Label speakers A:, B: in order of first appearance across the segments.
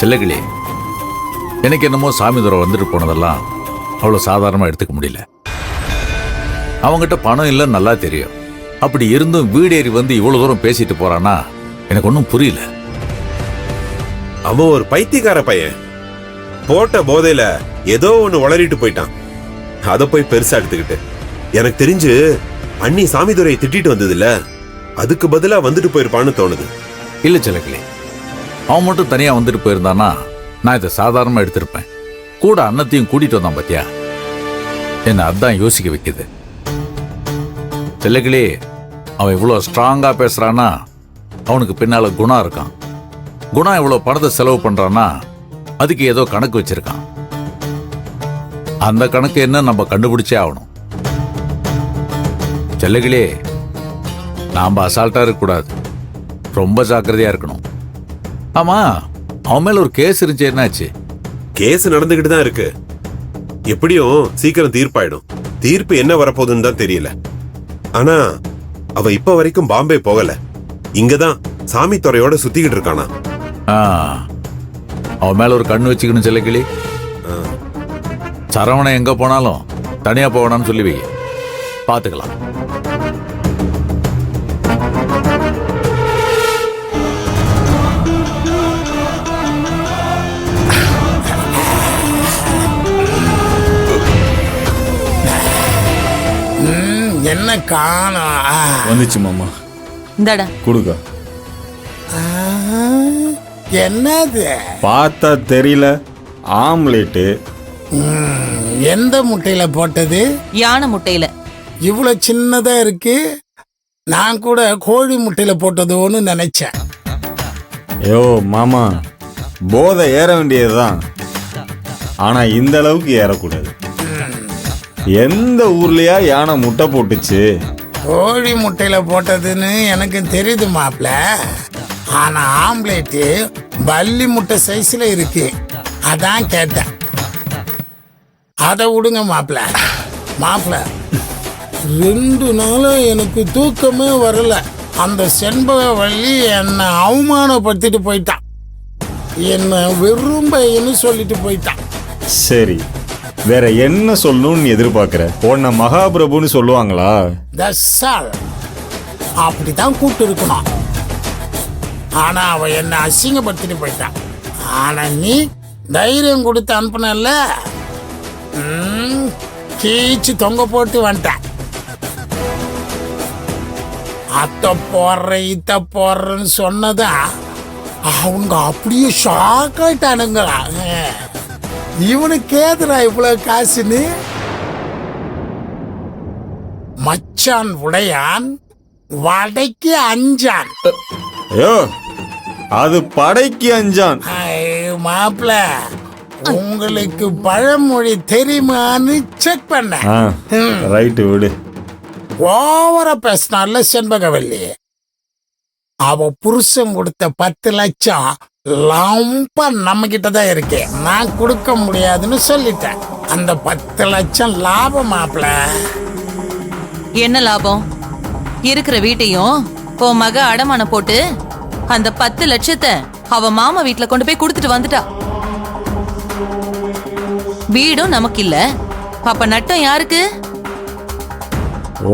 A: செல்லகிளி, எனக்கு என்னமோ சாமி தூரம் வந்துட்டு போனதெல்லாம் அவ்வளோ சாதாரணமாக எடுத்துக்க முடியல. அவங்ககிட்ட பணம் இல்லைன்னு நல்லா தெரியும். அப்படி இருந்தும் வீடேறி வந்து இவ்வளோ தூரம் பேசிட்டு போறான்னா எனக்கு ஒன்றும் புரியல.
B: அவன் ஒரு பைத்தியக்கார பையன். போட்ட போதையில ஏதோ ஒண்ணு உளறிட்டு போயிட்டான். அத போய் பெருசா எடுத்துக்கிட்டு எனக்கு தெரிஞ்சு அண்ணி சாமிதுரையை திட்டிட்டு வந்தது இல்ல, அதுக்கு பதிலா வந்துட்டு போயிருப்பான்னு தோணுது.
A: இல்லை செல்லகிளி, அவன் மட்டும் தனியாக வந்துட்டு போயிருந்தானா நான் இதை சாதாரணமாக எடுத்திருப்பேன். கூட அன்னத்தையும் கூட்டிட்டு வந்தான் பாத்தியா, என்ன அதான் யோசிக்க வைக்குது. செல்லகிளி, அவன் இவ்வளோ ஸ்ட்ராங்கா பேசுறான்னா அவனுக்கு பின்னால குணம் இருக்கான். குணம் இவ்வளோ பணத்தை செலவு பண்றான்னா அதுக்கு ஏதோ கணக்கு வச்சிருக்கான். அந்த கணக்கு என்ன நம்ம கண்டுபிடிச்சே ஆகணும். செல்லகிளி, நாம அசால்ட்டா இருக்கக்கூடாது, ரொம்ப ஜாக்கிரதையா இருக்கணும். ஆமா, அவன் மேல ஒரு கேஸ் இருந்துச்சு, என்னாச்சு?
B: கேஸ் நடந்துகிட்டு தான் இருக்கு. எப்படியும் சீக்கிரம் தீர்ப்பாயிடும். தீர்ப்பு என்ன வரப்போகுதுன்னு தான் தெரியல. ஆனா அவன் இப்ப வரைக்கும் பாம்பே போகல. இங்கதான் சாமி துறையோட சுத்திக்கிட்டு இருக்கானா.
A: அவன் மேல ஒரு கண்ணு வச்சுக்கணும் செல்லக்கிளி. சரவணன் எங்க போனாலும் தனியா போகணும்னு சொல்லி வை, பாத்துக்கலாம்.
C: என்ன காணோம்?
D: வந்துச்சு மாமா.
E: இந்தாடா
D: கொடுக்க.
C: என்னது?
D: பார்த்தா தெரியல, ஆம்லேட்டு.
C: எந்த முட்டையில போட்டது?
E: யானை முட்டையில.
C: இவ்வளவு சின்னதா இருக்கு. நான் கூட கோழி முட்டையில போட்டதோன்னு நினைச்சேன்.
D: ஐயோ மாமா, போதை ஏற வேண்டியதுதான், ஆனா இந்த அளவுக்கு ஏறக்கூடாது. எந்த ஊர்லயா யானை முட்டை போட்டுச்சு?
C: கோழி முட்டையில போட்டதுன்னு எனக்கு தெரியுது மாப்ள. ஆனா ஆம்லேட்டு பல்லி முட்டை சைஸ்ல இருக்கு, அதான் கேட்டேன். அதை விடுங்க மாப்ள. மாப்ள, 2 நாளா எனக்கு தூக்கமே வரல. அந்த செண்பகவல்லி என்னை அவமானப்படுத்திட்டு போயிட்டான். என்ன வெறும் பையன்னு சொல்லிட்டு போயிட்டான்.
D: சரி, வேற என்ன சொல்லணும்னு எதிர்பார்க்கிற? உன்னை மகாபிரபுன்னு சொல்லுவாங்களா?
C: தசால் அப்படிதான் கூப்பிட்டு இருக்கணும். ஆனா அவ என்ன அசிங்கப்படுத்திட்டு போயிட்டான். ஆனா நீ தைரியம் கொடுத்து அனுப்புனல்ல, கீச்சு தொங்க போட்டு வந்துட்ட. அத்த போடுற இத்த போடுறன்னு சொன்னதா அவங்க அப்படியே ஷாக் ஆயிட்டானுங்களா. இவனுக்கு ஏதுடா இவ்வளவு காசுன்னு? மச்சான் உடையான் வடைக்கு அஞ்சான்.
D: ஐயோ, அது படைக்கு அஞ்சான்.
C: மாப்பிள, உங்களுக்கு பழமொழி தெரியுமான்னு செக் பண்ண.
D: ரைட்டு, விடு.
C: ஓவரா பேசினால செண்பகவல்லி. அவ புருஷன் கொடுத்த 10 லட்சம் லம்பா நம்ம கிட்டதான் இருக்கு. நான் கொடுக்க முடியாதுன்னு சொல்லிட்டேன். அந்த 10 லட்சம் லாபம் மாப்ள.
E: என்ன லாபம்? இருக்கிற வீட்டையும் உன் மக அடமானம் போட்டு அந்த 10 லட்சத்தை அவ மாமா வீட்டுல கொண்டு போய் கொடுத்துட்டு வந்துட்டா. வீடும் நமக்கு இல்ல, அப்ப நட்டம் யாருக்கு?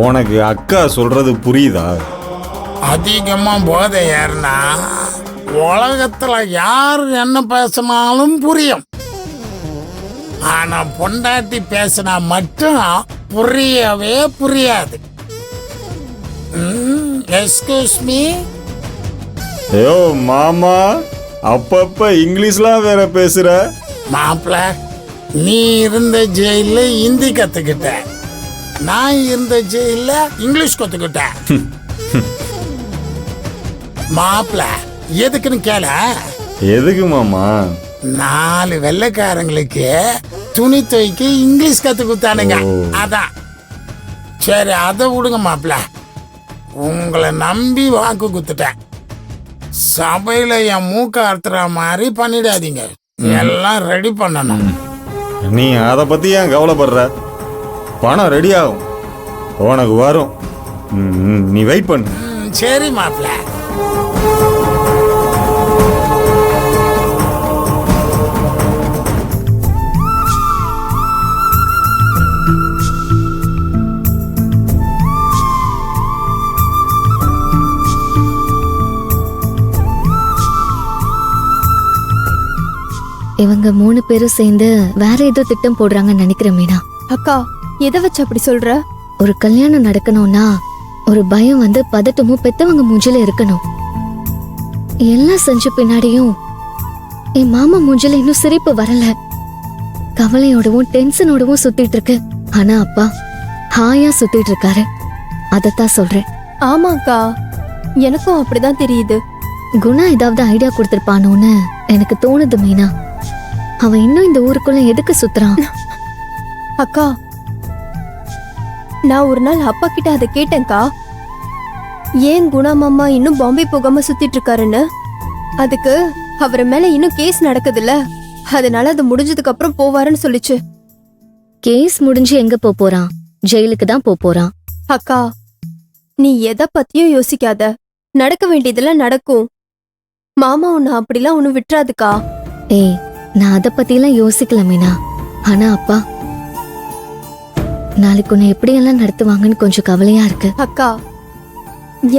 D: உனக்கு அக்கா சொல்றது புரியுதா?
C: அதிகமா போதை ஏறினா உலகத்துல யாரு என்ன பேசினாலும் புரியும். ஆனா பொண்டாட்டி பேசினா மட்டும் புரியவே புரியாது. Excuse me.
D: ஐயோ மாமா, அப்பப்ப இங்கிலீஷ்லாம் வேற பேசுற.
C: மாப்பிள, நீ இருந்த ஜெயில ஹிந்தி கத்துக்கிட்ட, நான் இருந்த ஜெயில இங்கிலீஷ் கத்துக்கிட்டேன். மாப்பிள, எதுக்குன்னு கேள.
D: எதுக்கு மாமா?
C: 4 வெள்ளைக்காரங்களுக்கு துணி துவைக்க இங்கிலீஷ் கத்து கொடுத்தானுங்க, அதான். சரி, அதை விடுங்க மாப்பிள. உங்களை நம்பி வாக்கு குத்துட்டேன். சபையில என் மூக்க அறுத்துற மாதிரி பண்ணிடாதீங்க. எல்லாம் ரெடி பண்ணணும்.
D: நீ அதை பத்தி ஏன் கவலைப்படுற? பணம் ரெடி ஆகும், உனக்கு வரும். நீ வெயிட் பண்ணு.
C: சரி மாப்பிள.
F: இவங்க 3 பேரும் சேர்ந்து வேற ஏதோ திட்டம் போடுறாங்கன்னு நினைக்கிறேன் மீனா.
G: அக்கா எதை வச்சு அப்படி சொல்ற?
F: ஒரு கல்யாணம் நடக்கணும்னா ஒரு பயம் வந்து பதட்டமும் பெத்தவங்க மூஞ்சில இருக்கணும். எல்லாம் செஞ்ச பின்னாடியும் என் மாமா மூஞ்சில இன்னும் சிரிப்பு வரல. கவலையோடவும் டென்ஷனோடவும் சுத்திட்டு இருக்கு. ஆனா அப்பா ஹாயா சுத்திட்டு இருக்காரு. அதத்தான் சொல்றேன்.
G: ஆமாக்கா, எனக்கும் அப்படிதான் தெரியுது.
F: குணா ஏதாவது ஐடியா கொடுத்திருப்பானோன்னு எனக்கு தோணுது மீனா. அவன் இன்னும் இந்த ஊருக்குள்ள எதுக்கு சுத்துறான்?
G: அக்கா, நான் ஒரு நாள் அப்பா கிட்ட அதை கேட்டேன்க்கா. ஏன் குணா மாமா இன்னும் பாம்பே போகாம சுத்திட்டு இருக்காருன்னு. அதுக்கு அவர் மேல இன்னும் கேஸ் நடக்குதுல்ல, அதனால அது முடிஞ்சதுக்கு அப்புறம் போவாருன்னு சொல்லிச்சு.
F: கேஸ் முடிஞ்சு எங்க போறான்? ஜெயிலுக்கு தான் போறான்.
G: அக்கா, நீ எதை பத்தியும் யோசிக்காத. நடக்க வேண்டியதெல்லாம் நடக்கும். மாமா உன்னை அப்படிலாம் ஒன்னும் விட்டுறாதுக்கா.
F: ஏய், நான் அத பத்தியெல்லாம் யோசிக்கல மீனா. ஆனா அப்பா நாளைக்கு உன்னை எப்படியெல்லாம் நடத்துவாங்கன்னு கொஞ்சம் கவலையா இருக்கு.
G: அக்கா,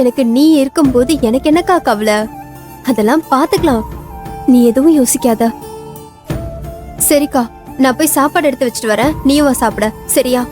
G: எனக்கு நீ இருக்கும்போது எனக்கு என்னக்கா கவலை? அதெல்லாம் பாத்துக்கலாம். நீ எதுவும் யோசிக்காத. சரிக்கா, நான் போய் சாப்பாடு எடுத்து வச்சுட்டு வரேன். நீயும் வா சாப்பிட, சரியா?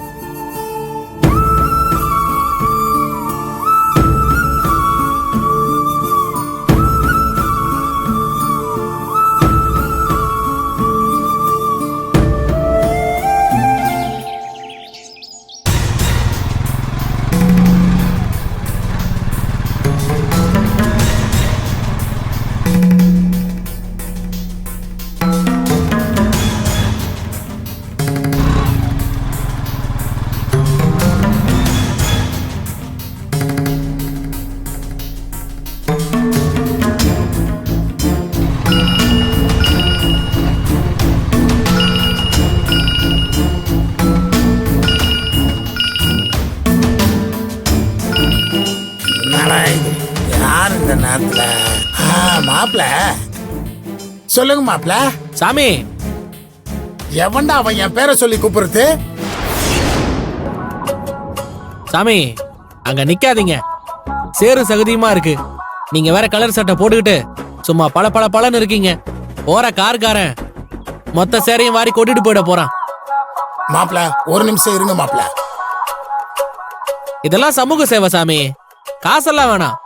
C: என்னடா இது? யார் இந்த நேரத்துல? மாப்பிள சொல்லுங்க மாப்பிள.
H: சாமி,
C: எவன்டா அவன் என் பேரை சொல்லி கூப்பிடுறது?
H: சாமி அங்க நிக்காதீங்க. சேரு சகதியுமா இருக்கு. நீங்க வேற கலர் சட்டை போட்டுக்கிட்டு சும்மா பல பல பலன்னு இருக்கீங்க. போற கார்காரன் மொத்த சேரையும் வாரி கொட்டிட்டு போயிட போறான்.
C: மாப்பிள ஒரு நிமிஷம் இருங்க மாப்பிள.
H: இதெல்லாம் சமூக சேவை சாமி, காசெல்லாம் வேணாம்.